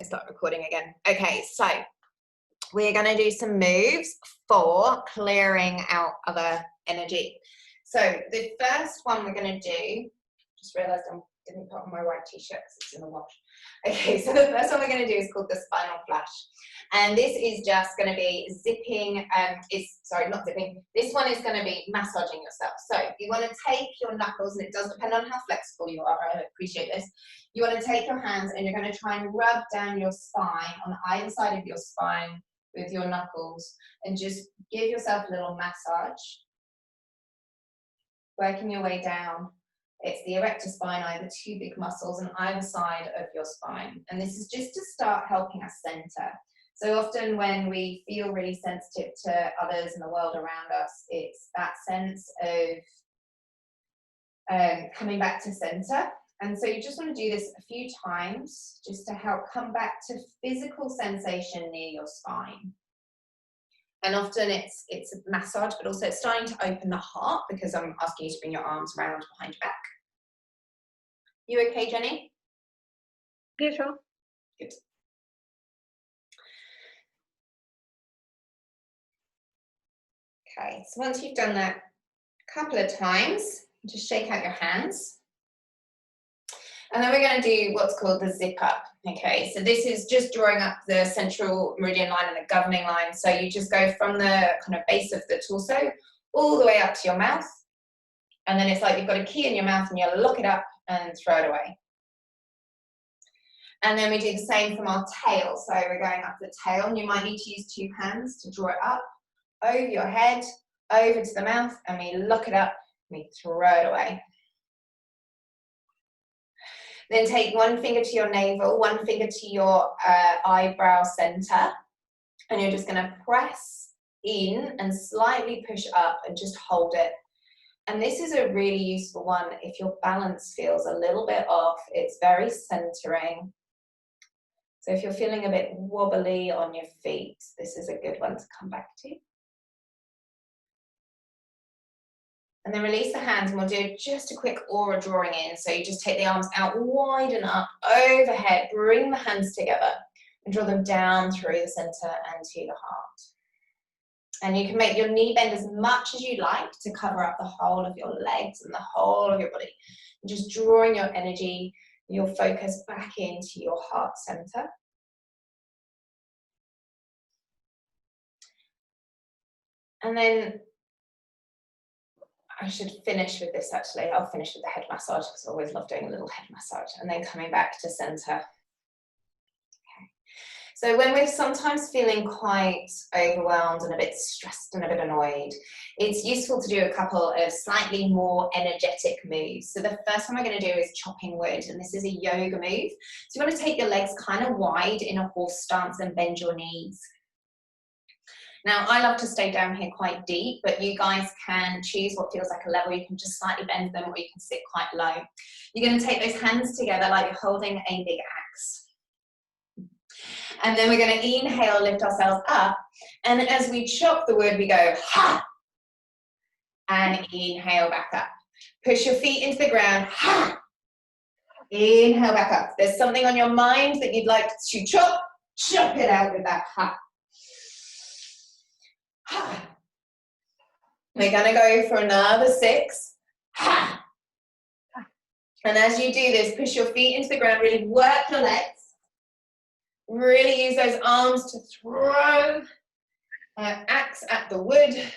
Start recording again. Okay, so we're going to do some moves for clearing out other energy. So the first one we're going to do, just realised I didn't put on my white t-shirt because it's in the wash. Okay, so the first one we're going to do is called the spinal flash. And this is just going to be zipping, not zipping, this one is going to be massaging yourself. So you want to take your knuckles, and it does depend on how flexible you are, I appreciate this. You want to take your hands and you're going to try and rub down your spine, on either side of your spine with your knuckles, and just give yourself a little massage. Working your way down. It's the erector spinae, the two big muscles on either side of your spine. And this is just to start helping us center. So often when we feel really sensitive to others in the world around us, it's that sense of coming back to center. And so you just want to do this a few times just to help come back to physical sensation near your spine. And often it's a massage, but also it's starting to open the heart, because I'm asking you to bring your arms around behind your back. You okay, Jenny? Yeah, sure. Good. Okay, so once you've done that a couple of times, just shake out your hands. And then we're going to do what's called the zip up. Okay, so this is just drawing up the central meridian line and the governing line. So you just go from the kind of base of the torso all the way up to your mouth. And then it's like you've got a key in your mouth and you lock it up and throw it away. And then we do the same from our tail. So we're going up the tail, and you might need to use two hands to draw it up over your head, over to the mouth, and we lock it up and we throw it away. Then take one finger to your navel, one finger to your eyebrow center, and you're just going to press in and slightly push up and just hold it. And this is a really useful one if your balance feels a little bit off. It's very centering. So if you're feeling a bit wobbly on your feet, this is a good one to come back to. And then release the hands, and we'll do just a quick aura drawing in. So you just take the arms out wide and up overhead, bring the hands together and draw them down through the center and to the heart. And you can make your knee bend as much as you like to cover up the whole of your legs and the whole of your body. And just drawing your energy, your focus back into your heart center. And then I should finish with this actually. I'll finish with the head massage because I always love doing a little head massage, and then coming back to center. Okay. So when we're sometimes feeling quite overwhelmed and a bit stressed and a bit annoyed, it's useful to do a couple of slightly more energetic moves. So the first one we're going to do is chopping wood, and this is a yoga move. So you want to take your legs kind of wide in a horse stance and bend your knees. Now, I love to stay down here quite deep, but you guys can choose what feels like a level. You can just slightly bend them, or you can sit quite low. You're going to take those hands together like you're holding a big axe. And then we're going to inhale, lift ourselves up. And as we chop the wood, we go, ha! And inhale back up. Push your feet into the ground, ha! Inhale back up. If there's something on your mind that you'd like to chop it out with that ha. We're going to go for another 6. And as you do this, push your feet into the ground, really work your legs. Really use those arms to throw an axe at the wood.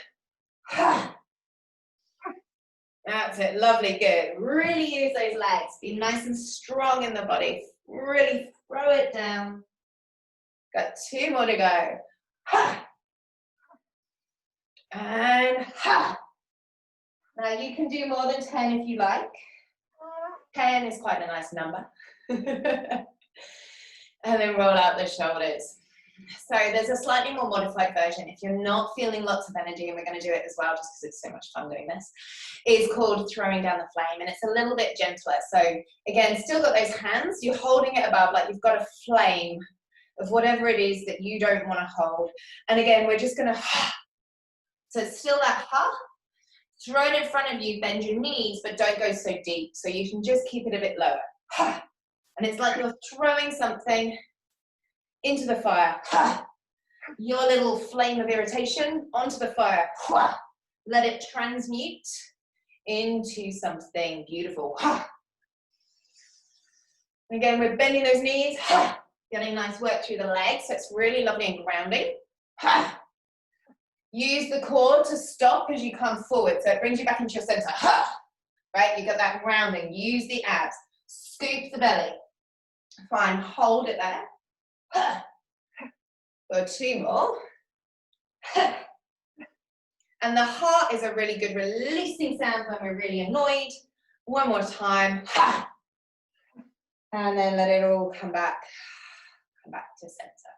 That's it, lovely, good. Really use those legs. Be nice and strong in the body. Really throw it down. Got 2 more to go. And ha! Now you can do more than 10 if you like. 10 is quite a nice number. And then roll out the shoulders. So there's a slightly more modified version. If you're not feeling lots of energy, and we're going to do it as well just because it's so much fun doing this, is called throwing down the flame, and it's a little bit gentler. So again, still got those hands, you're holding it above like you've got a flame of whatever it is that you don't want to hold. And again, we're just going to so it's still that ha. Throw it in front of you, bend your knees, but don't go so deep. So you can just keep it a bit lower. And it's like you're throwing something into the fire. Your little flame of irritation onto the fire. Let it transmute into something beautiful. Again, we're bending those knees, getting nice work through the legs, so it's really lovely and grounding. Use the core to stop as you come forward, so it brings you back into your center. Right, you got that grounding. Use the abs. Scoop the belly. Fine, hold it there. Or 2 more. And the heart is a really good releasing sound when we're really annoyed. 1 more time. And then let it all come back to center.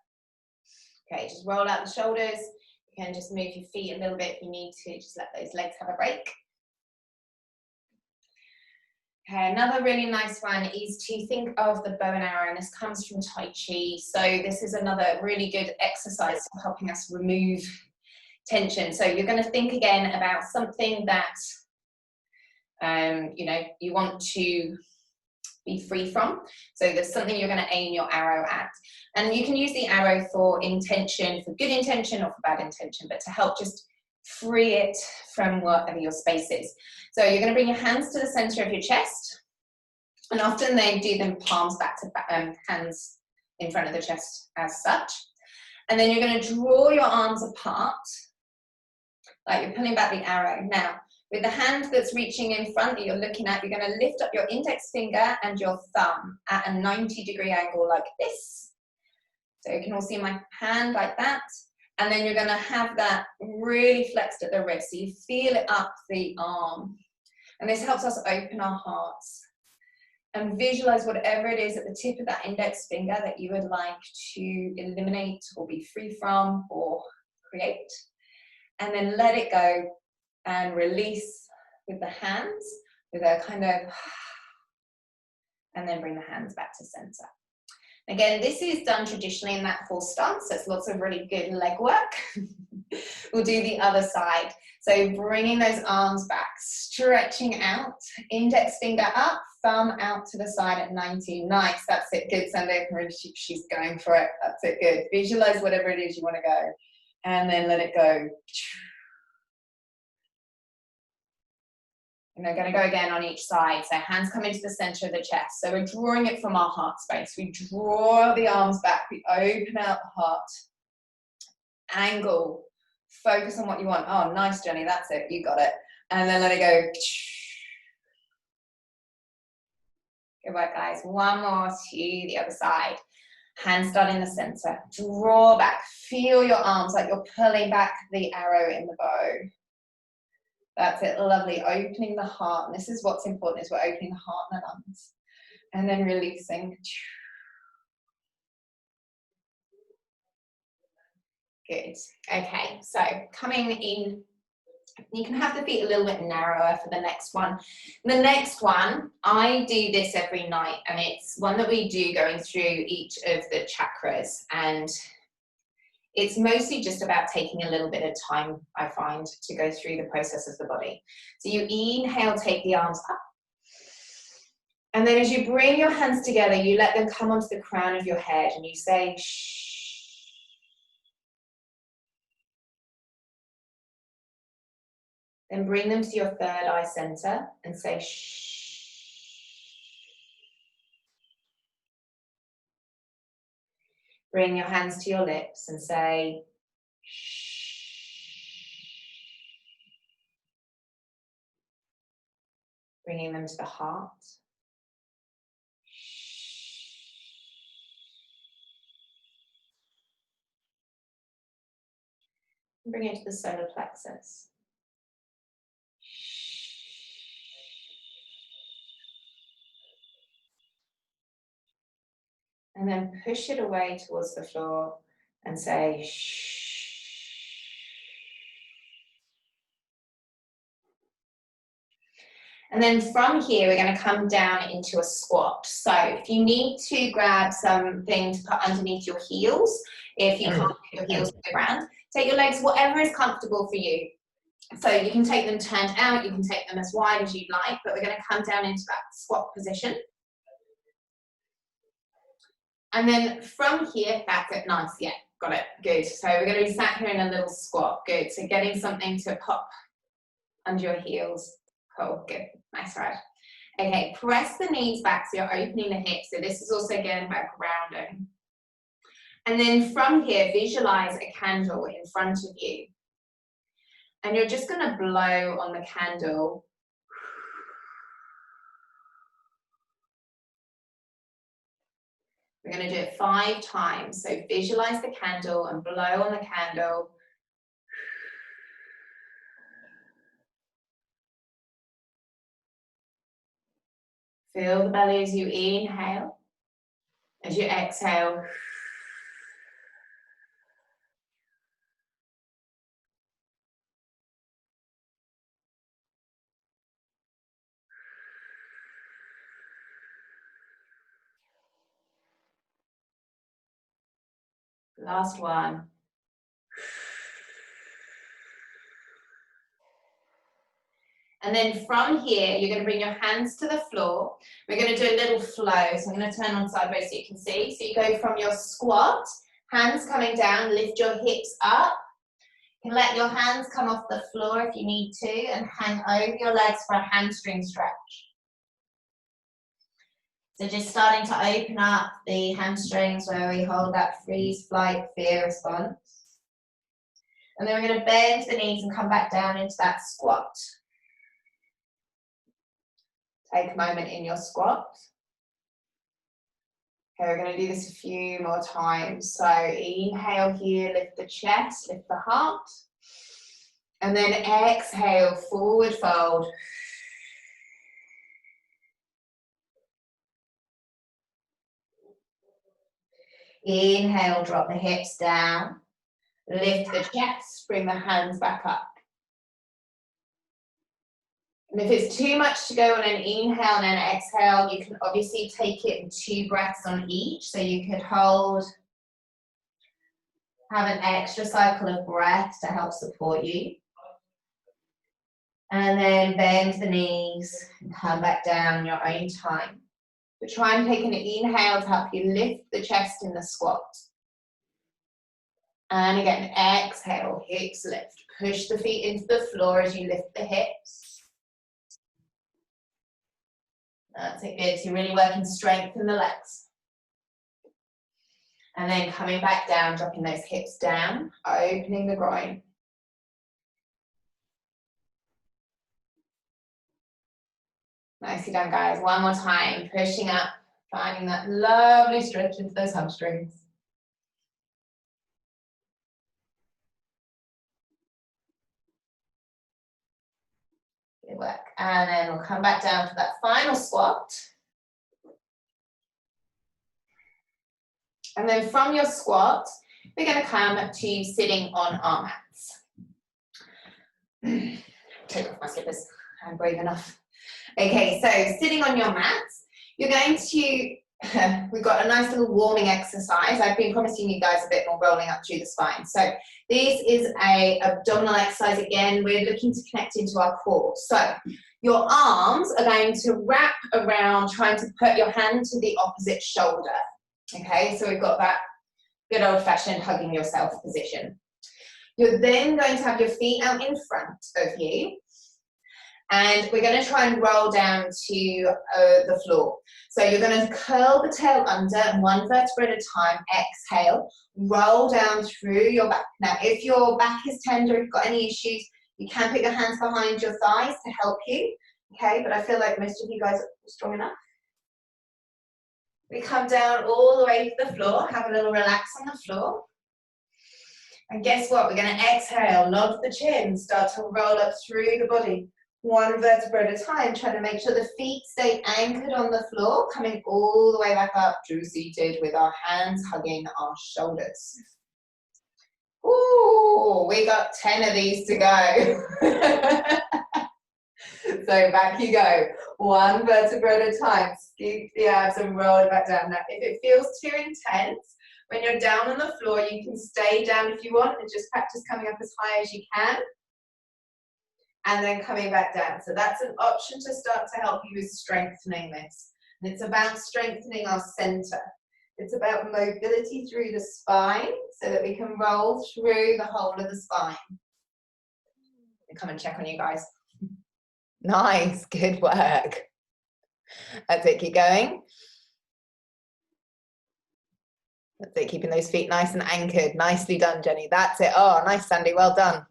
Okay, just roll out the shoulders. You can just move your feet a little bit if you need to. Just let those legs have a break. Okay, another really nice one is to think of the bow and arrow, and this comes from Tai Chi. So this is another really good exercise for helping us remove tension. So you're going to think again about something that you know, you want to be free from. So there's something you're going to aim your arrow at, and you can use the arrow for intention, for good intention or for bad intention, but to help just free it from whatever your space is. So you're going to bring your hands to the center of your chest, and often they do them palms back to back, hands in front of the chest as such. And then you're going to draw your arms apart, like you're pulling back the arrow. Now, with the hand that's reaching in front that you're looking at, you're going to lift up your index finger and your thumb at a 90-degree angle like this. So you can all see my hand like that. And then you're going to have that really flexed at the wrist, so you feel it up the arm. And this helps us open our hearts. And visualize whatever it is at the tip of that index finger that you would like to eliminate or be free from or create. And then let it go and release with the hands, with a kind of, and then bring the hands back to center. Again, this is done traditionally in that full stance. There's lots of really good leg work. We'll do the other side. So bringing those arms back, stretching out, index finger up, thumb out to the side at 90. Nice, that's it. Good, Sunday. She's going for it. That's it, good. Visualize whatever it is you want to go. And then let it go. And we're going to go again on each side. So hands come into the center of the chest. So we're drawing it from our heart space. We draw the arms back. We open out the heart. Angle. Focus on what you want. Oh, nice, Jenny. That's it. You got it. And then let it go. Good work, guys. 1 more to the other side. Hands start in the center. Draw back. Feel your arms like you're pulling back the arrow in the bow. That's it, lovely. Opening the heart. And this is what's important, is we're opening the heart and the lungs. And then releasing. Good. Okay, so coming in, you can have the feet a little bit narrower for the next one. The next one, I do this every night, and it's one that we do going through each of the chakras. And it's mostly just about taking a little bit of time, I find, to go through the process of the body. So you inhale, take the arms up. And then as you bring your hands together, you let them come onto the crown of your head and you say, shh. Then bring them to your third eye center and say, shh. Bring your hands to your lips and say, shh. Bringing them to the heart. Bring it to the solar plexus. And then push it away towards the floor and say, shh. And then from here, we're going to come down into a squat. So if you need to grab something to put underneath your heels, if you can't put your heels to the ground, take your legs whatever is comfortable for you. So you can take them turned out, you can take them as wide as you'd like, but we're going to come down into that squat position. And then from here, that's it, nice, yeah, got it, good. So we're going to be sat here in a little squat, good. So getting something to pop under your heels, cool, good, nice ride. Okay, press the knees back so you're opening the hips. So this is also again about grounding. And then from here, visualize a candle in front of you. And you're just going to blow on the candle. We're going to do it 5 times. So visualize the candle and blow on the candle. Feel the belly as you inhale. As you exhale. Last one. And then from here, you're going to bring your hands to the floor. We're going to do a little flow. So I'm going to turn on sideways so you can see. So you go from your squat, hands coming down, lift your hips up. You can let your hands come off the floor if you need to and hang over your legs for a hamstring stretch. So just starting to open up the hamstrings where we hold that freeze, flight, fear response. And then we're going to bend the knees and come back down into that squat. Take a moment in your squat. Okay, we're going to do this a few more times. So inhale here, lift the chest, lift the heart. And then exhale, forward fold. Inhale, drop the hips down. Lift the chest, bring the hands back up. And if it's too much to go on an inhale and an exhale, you can obviously take it in 2 breaths on each. So you could hold, have an extra cycle of breath to help support you. And then bend the knees and come back down your own time. But try and take an inhale to help you lift the chest in the squat. And again, exhale, hips lift. Push the feet into the floor as you lift the hips. That's it, good. So you're really working strength in the legs. And then coming back down, dropping those hips down, opening the groin. Nicely done, guys. One more time, pushing up, finding that lovely stretch into those hamstrings. Good work. And then we'll come back down for that final squat. And then from your squat, we're going to come to sitting on our mats. Take off my slippers. I'm brave enough. Okay, so sitting on your mats, you're going to, we've got a nice little warming exercise. I've been promising you guys a bit more rolling up through the spine. So this is a abdominal exercise. Again, we're looking to connect into our core. So your arms are going to wrap around, trying to put your hand to the opposite shoulder. Okay, so we've got that good old-fashioned hugging yourself position. You're then going to have your feet out in front of you. And we're going to try and roll down to the floor. So you're going to curl the tail under, and 1 vertebra at a time. Exhale, roll down through your back. Now, if your back is tender, if you've got any issues, you can put your hands behind your thighs to help you. Okay, but I feel like most of you guys are strong enough. We come down all the way to the floor, have a little relax on the floor. And guess what? We're going to exhale, nod the chin, start to roll up through the body. 1 vertebra at a time, trying to make sure the feet stay anchored on the floor, coming all the way back up to seated with our hands hugging our shoulders. Ooh, we got 10 of these to go. So back you go. 1 vertebra at a time. Scoop the abs and roll it back down. Now, if it feels too intense, when you're down on the floor, you can stay down if you want and just practice coming up as high as you can. And then coming back down. So that's an option to start to help you with strengthening this. And it's about strengthening our center. It's about mobility through the spine so that we can roll through the whole of the spine. I'll come and check on you guys. Nice, good work. That's it, keep going. That's it, keeping those feet nice and anchored. Nicely done, Jenny. That's it. Oh, nice, Sandy, well done.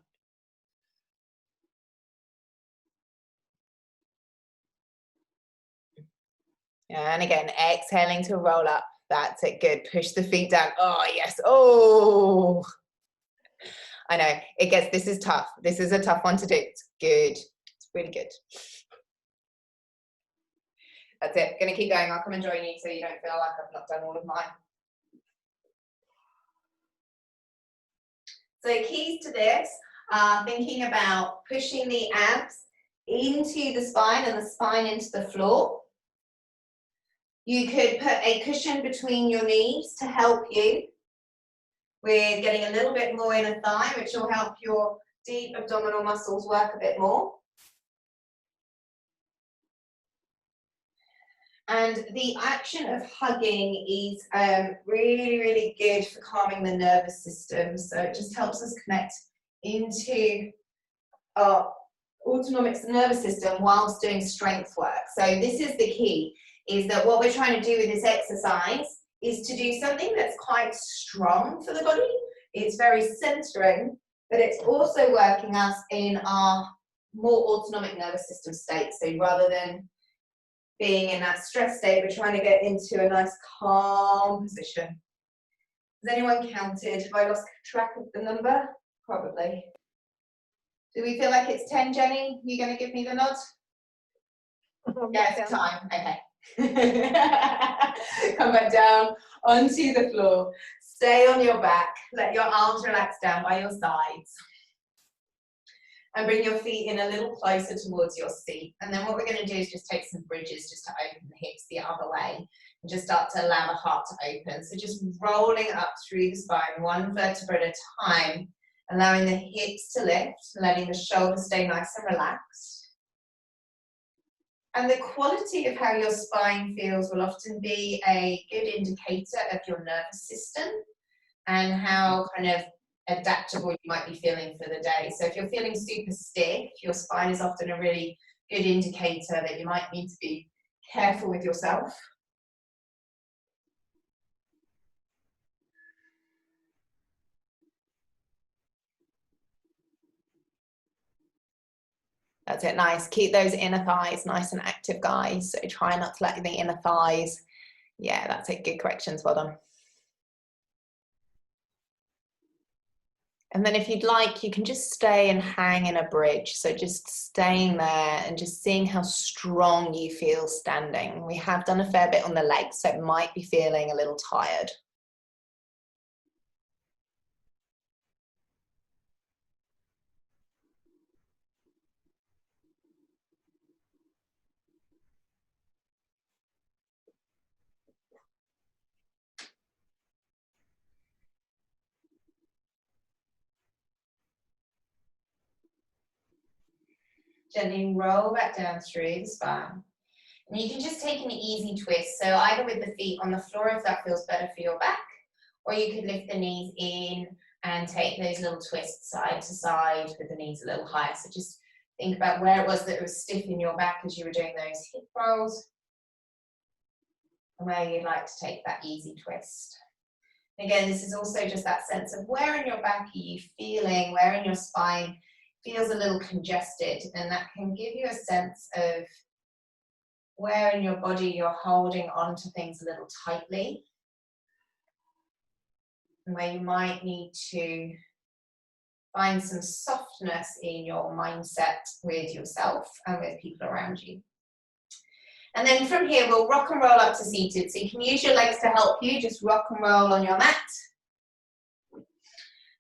And again, exhaling to roll up. That's it, good. Push the feet down. Oh, yes. Oh, I know. This is tough. This is a tough one to do. It's good. It's really good. That's it. Gonna keep going. I'll come and join you so you don't feel like I've not done all of mine. So keys to this are thinking about pushing the abs into the spine and the spine into the floor. You could put a cushion between your knees to help you with getting a little bit more inner thigh, which will help your deep abdominal muscles work a bit more. And the action of hugging is really, really good for calming the nervous system. So it just helps us connect into our autonomic nervous system whilst doing strength work. So this is the key, is that what we're trying to do with this exercise is to do something that's quite strong for the body. It's very centering, but it's also working us in our more autonomic nervous system state. So rather than being in that stress state, we're trying to get into a nice calm position. Has anyone counted? Have I lost track of the number? Probably. Do we feel like it's 10, Jenny? You going to give me the nod? Yeah, it's time. Okay. Come back down onto the floor. Stay on your back. Let your arms relax down by your sides. And bring your feet in a little closer towards your seat. And then what we're going to do is just take some bridges just to open the hips the other way. And just start to allow the heart to open. So just rolling up through the spine, one vertebra at a time. Allowing the hips to lift, letting the shoulders stay nice and relaxed. And the quality of how your spine feels will often be a good indicator of your nervous system and how kind of adaptable you might be feeling for the day. So if you're feeling super stiff, your spine is often a really good indicator that you might need to be careful with yourself. That's it, nice. Keep those inner thighs nice and active, guys. So try not to let the inner thighs. Yeah, that's it. Good corrections, well done. And then if you'd like, you can just stay and hang in a bridge. So just staying there and just seeing how strong you feel standing. We have done a fair bit on the legs, so it might be feeling a little tired. Gently roll back down through the spine. And you can just take an easy twist. So either with the feet on the floor if that feels better for your back, or you could lift the knees in and take those little twists side to side with the knees a little higher. So just think about where it was that it was stiff in your back as you were doing those hip rolls, and where you'd like to take that easy twist. Again, this is also just that sense of where in your back are you feeling, where in your spine feels a little congested, and that can give you a sense of where in your body you're holding on to things a little tightly, and where you might need to find some softness in your mindset with yourself and with people around you. And then from here, we'll rock and roll up to seated. So you can use your legs to help you, just rock and roll on your mat.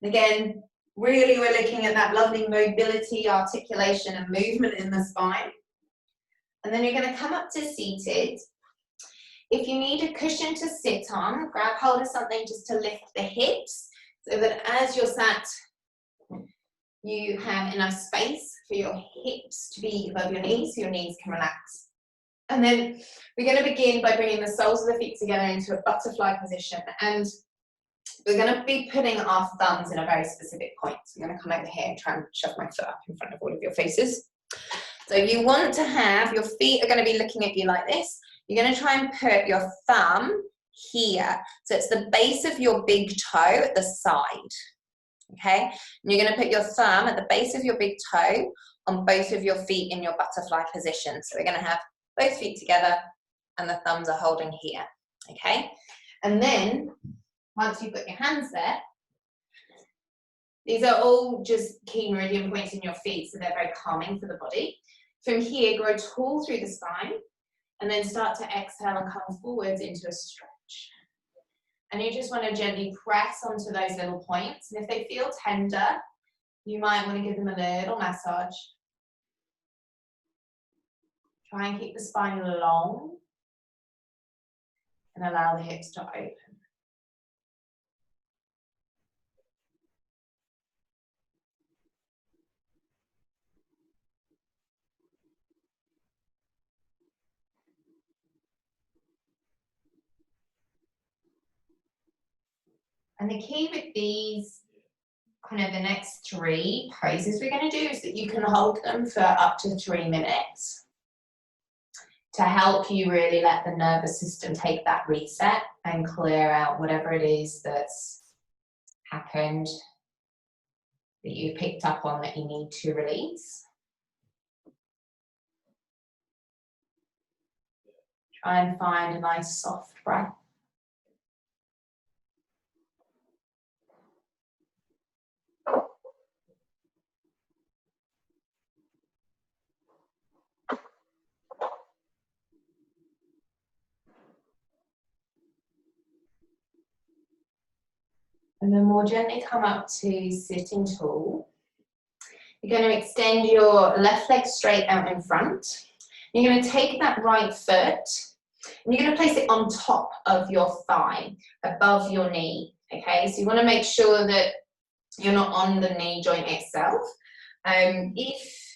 Again, really we're looking at that lovely mobility, articulation and movement in the spine. And then you're going to come up to seated. If you need a cushion to sit on, grab hold of something just to lift the hips so that as you're sat, you have enough space for your hips to be above your knees so your knees can relax. And then we're going to begin by bringing the soles of the feet together into a butterfly position. And we're going to be putting our thumbs in a very specific point. So I'm going to come over here and try and shove my foot up in front of all of your faces. So you want to have, your feet are going to be looking at you like this. You're going to try and put your thumb here. So it's the base of your big toe at the side. Okay? And you're going to put your thumb at the base of your big toe on both of your feet in your butterfly position. So we're going to have both feet together and the thumbs are holding here. Okay? And then, once you've got your hands there, these are all just key meridian points in your feet, so they're very calming for the body. From here, grow tall through the spine, and then start to exhale and come forwards into a stretch. And you just want to gently press onto those little points, and if they feel tender, you might want to give them a little massage. Try and keep the spine long, and allow the hips to open. And the key with these, kind of the next 3 poses we're going to do, is that you can hold them for up to 3 minutes to help you really let the nervous system take that reset and clear out whatever it is that's happened that you've picked up on that you need to release. Try and find a nice soft breath. And then more gently come up to sitting tall. You're going to extend your left leg straight out in front. You're going to take that right foot and you're going to place it on top of your thigh, above your knee. Okay, so you want to make sure that you're not on the knee joint itself. If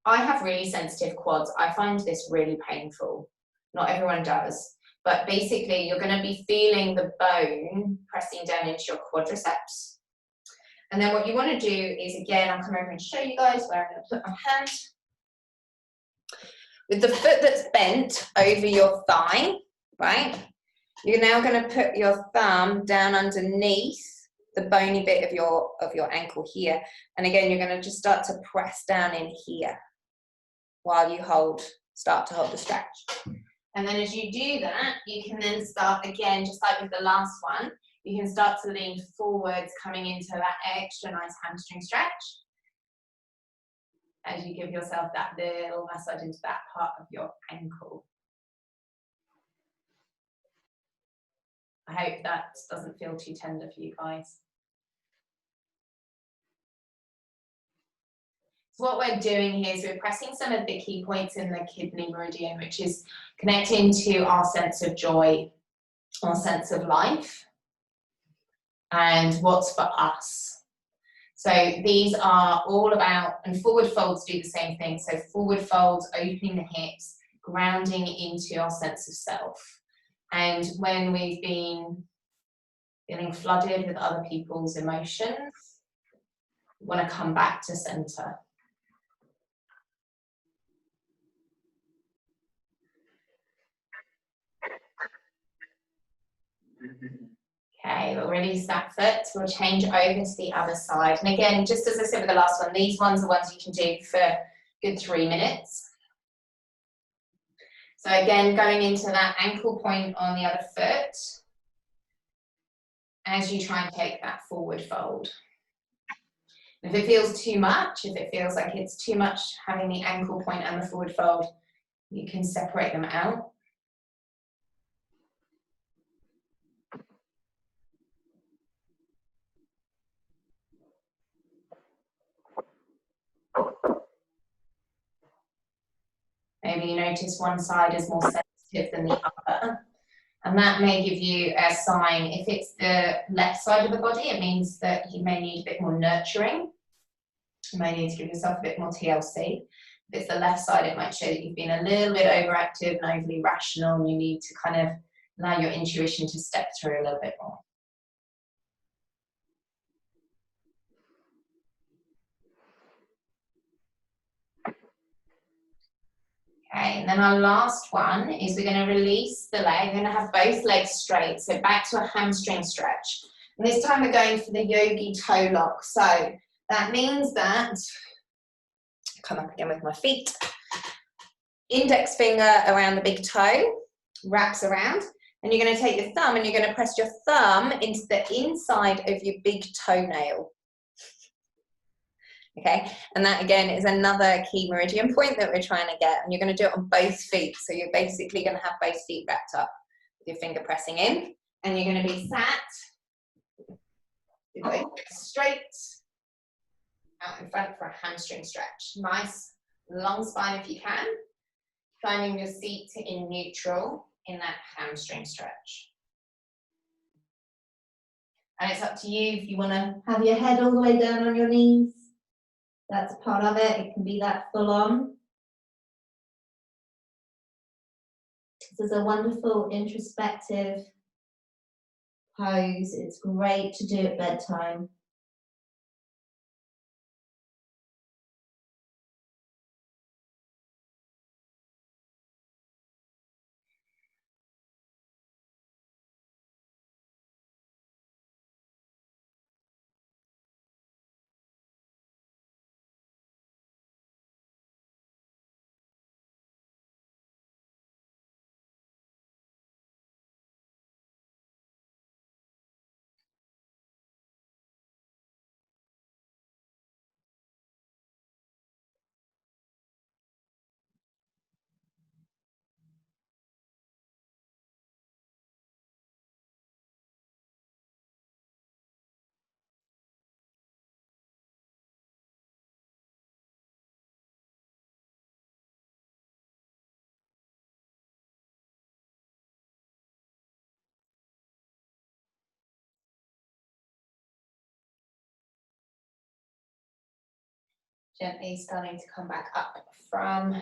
I have really sensitive quads, I find this really painful. Not everyone does. But basically, you're going to be feeling the bone pressing down into your quadriceps. And then what you want to do is, again, I'll come over and show you guys where I'm going to put my hand. With the foot that's bent over your thigh, right? You're now going to put your thumb down underneath the bony bit of your ankle here. And again, you're going to just start to press down in here while you start to hold the stretch. And then as you do that, you can then start again, just like with the last one, you can start to lean forwards, coming into that extra nice hamstring stretch as you give yourself that little massage into that part of your ankle. I hope that doesn't feel too tender for you guys. So what we're doing here is we're pressing some of the key points in the kidney meridian, which is connecting to our sense of joy, our sense of life, and what's for us. So these are all about, and forward folds do the same thing. So forward folds, opening the hips, grounding into our sense of self. And when we've been feeling flooded with other people's emotions, we want to come back to center. Okay, we'll release that foot. We'll change over to the other side. And again, just as I said with the last one, these ones are ones you can do for a good 3 minutes. So again, going into that ankle point on the other foot as you try and take that forward fold. If it feels too much, if it feels like it's too much having the ankle point and the forward fold, you can separate them out. Maybe you notice one side is more sensitive than the other. And that may give you a sign. If it's the left side of the body, it means that you may need a bit more nurturing. You may need to give yourself a bit more TLC. If If it's the left side, it might show that you've been a little bit overactive and overly rational, and you need to kind of allow your intuition to step through a little bit more. Okay, and then our last one is we're going to release the leg. We're going to have both legs straight, so back to a hamstring stretch. And this time we're going for the yogi toe lock. So that means that, come up again with my feet, index finger around the big toe, wraps around, and you're going to take your thumb and you're going to press your thumb into the inside of your big toenail. Okay, and that again is another key meridian point that we're trying to get, and you're going to do it on both feet. So you're basically going to have both feet wrapped up with your finger pressing in, and you're going to be sat with both legs straight out in front for a hamstring stretch. Nice long spine if you can, finding your seat in neutral in that hamstring stretch. And it's up to you if you want to have your head all the way down on your knees. That's part of it. It can be that full on. This is a wonderful introspective pose. It's great to do at bedtime. Gently starting to come back up from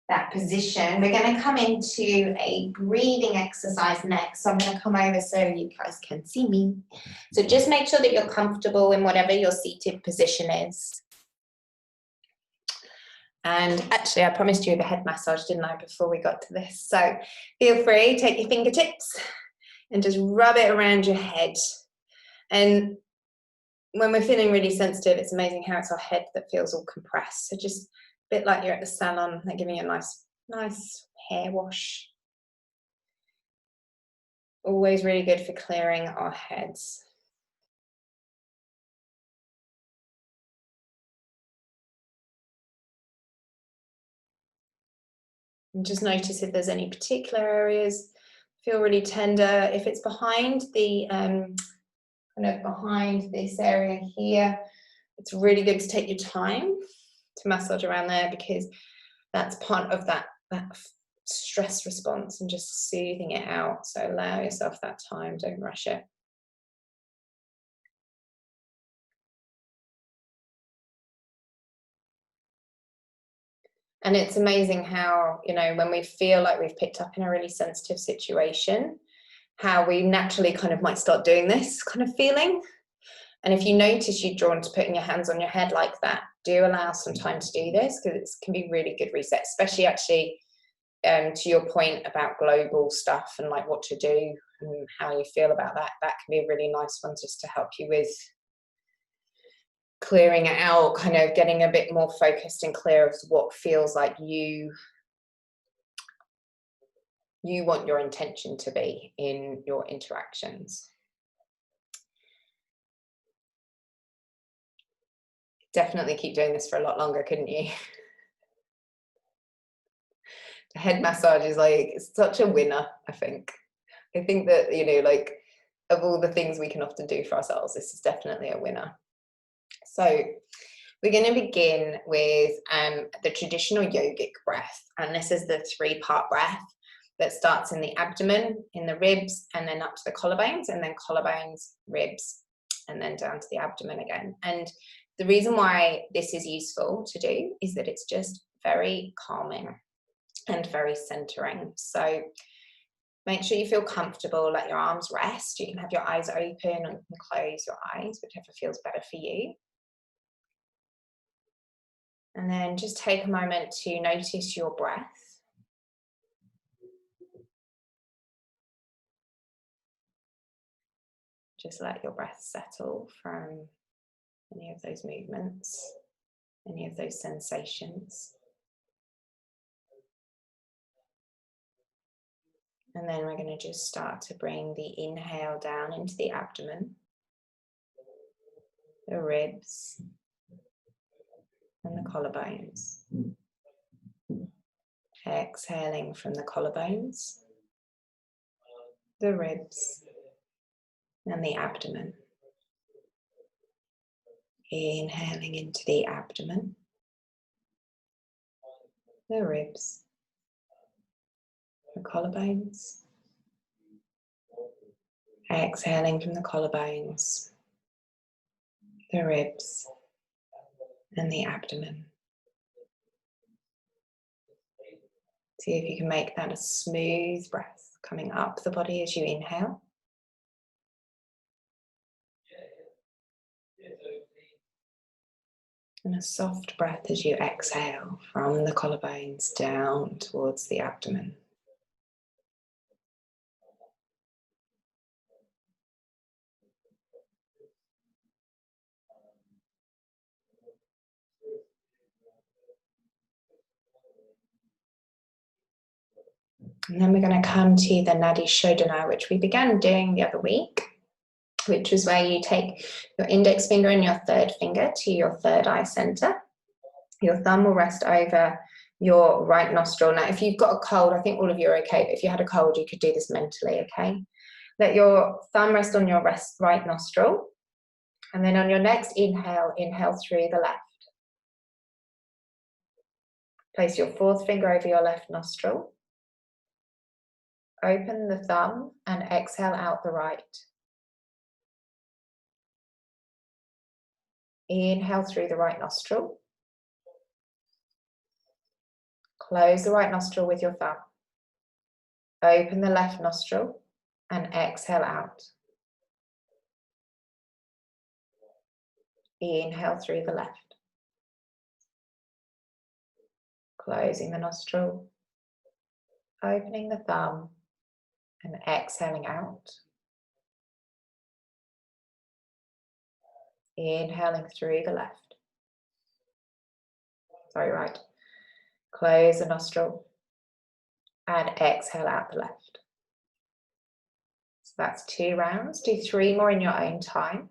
that position. We're going to come into a breathing exercise next. So I'm going to come over so you guys can see me. So just make sure that you're comfortable in whatever your seated position is. And actually, I promised you the head massage, didn't I, before we got to this? So feel free, take your fingertips and just rub it around your head. And when we're feeling really sensitive, it's amazing how it's our head that feels all compressed. So just a bit like you're at the salon, they're giving you a nice hair wash. Always really good for clearing our heads. And just notice if there's any particular areas feel really tender. If it's behind the kind of behind this area here, it's really good to take your time to massage around there, because that's part of that stress response and just soothing it out. So allow yourself that time, don't rush it. And it's amazing how, you know, when we feel like we've picked up in a really sensitive situation, how we naturally kind of might start doing this kind of feeling. And if you notice you're drawn to putting your hands on your head like that, do allow some time to do this, because it can be really good reset, especially actually to your point about global stuff and like what to do and how you feel about that. That can be a really nice one just to help you with clearing it out, kind of getting a bit more focused and clear of what feels like you want your intention to be in your interactions. Definitely keep doing this for a lot longer, couldn't you? The head massage is like, it's such a winner, I think. I think that, you know, like of all the things we can often do for ourselves, this is definitely a winner. So we're going to begin with the traditional yogic breath. And this is the 3-part breath that starts in the abdomen, in the ribs, and then up to the collarbones, and then collarbones, ribs, and then down to the abdomen again. And The reason why this is useful to do is that it's just very calming and very centering. So make sure you feel comfortable, let your arms rest. You can have your eyes open and close your eyes, whichever feels better for you. And then just take a moment to notice your breath. Just let your breath settle from any of those movements, any of those sensations. And then we're going to just start to bring the inhale down into the abdomen, the ribs, and the collarbones. Exhaling from the collarbones, the ribs, and the abdomen. Inhaling into the abdomen, the ribs, the collarbones. Exhaling from the collarbones, the ribs, and the abdomen. See if you can make that a smooth breath coming up the body as you inhale. And a soft breath as you exhale from the collarbones down towards the abdomen. And then we're going to come to the Nadi Shodhana, which we began doing the other week, which is where you take your index finger and your third finger to your third eye center. Your thumb will rest over your right nostril. Now, if you've got a cold, I think all of you are okay, but if you had a cold, you could do this mentally, okay? Let your thumb rest on your right nostril. And then on your next inhale, inhale through the left. Place your fourth finger over your left nostril. Open the thumb and exhale out the right. Inhale through the right nostril. Close the right nostril with your thumb. Open the left nostril and exhale out. Inhale through the left. Closing the nostril. Opening the thumb and exhaling out. Inhaling through the left. Sorry, right. Close the nostril and exhale out the left. So that's 2 rounds. Do 3 more in your own time.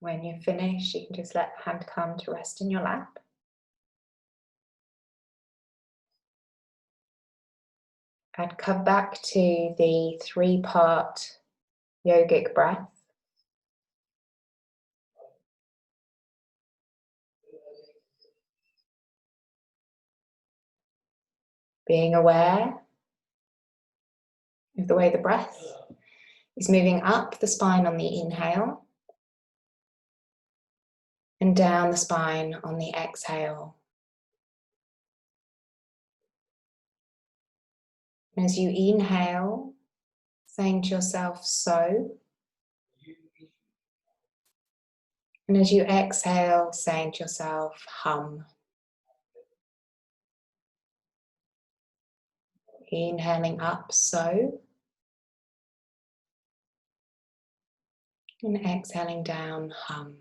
When you're finished, you can just let the hand come to rest in your lap. And come back to the 3-part yogic breath. Being aware of the way the breath is moving up the spine on the inhale and down the spine on the exhale. And as you inhale, saying to yourself, so. And as you exhale, saying to yourself, hum. Inhaling up, so. And exhaling down, hum.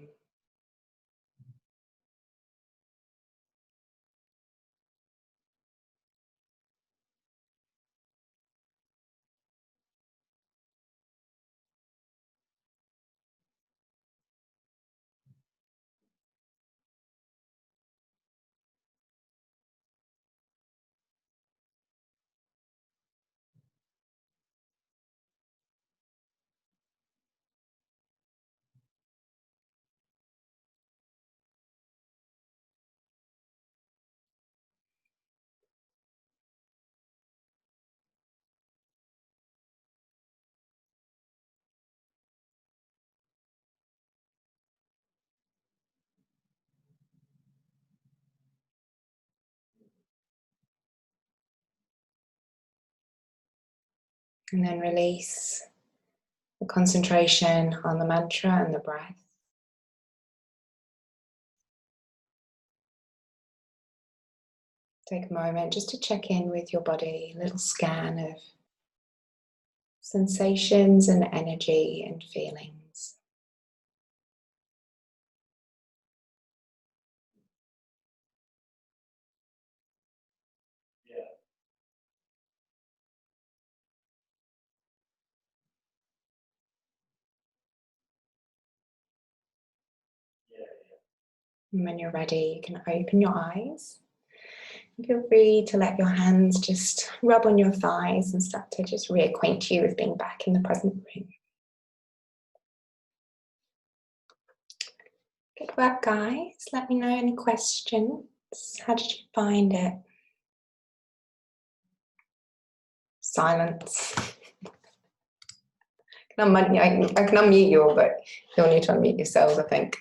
And then release the concentration on the mantra and the breath. Take a moment just to check in with your body, a little scan of sensations and energy and feelings. And when you're ready, you can open your eyes. Feel free to let your hands just rub on your thighs and start to just reacquaint you with being back in the present room. Good work, guys. Let me know any questions. How did you find it? Silence. I can unmute you all, but you'll need to unmute yourselves, I think.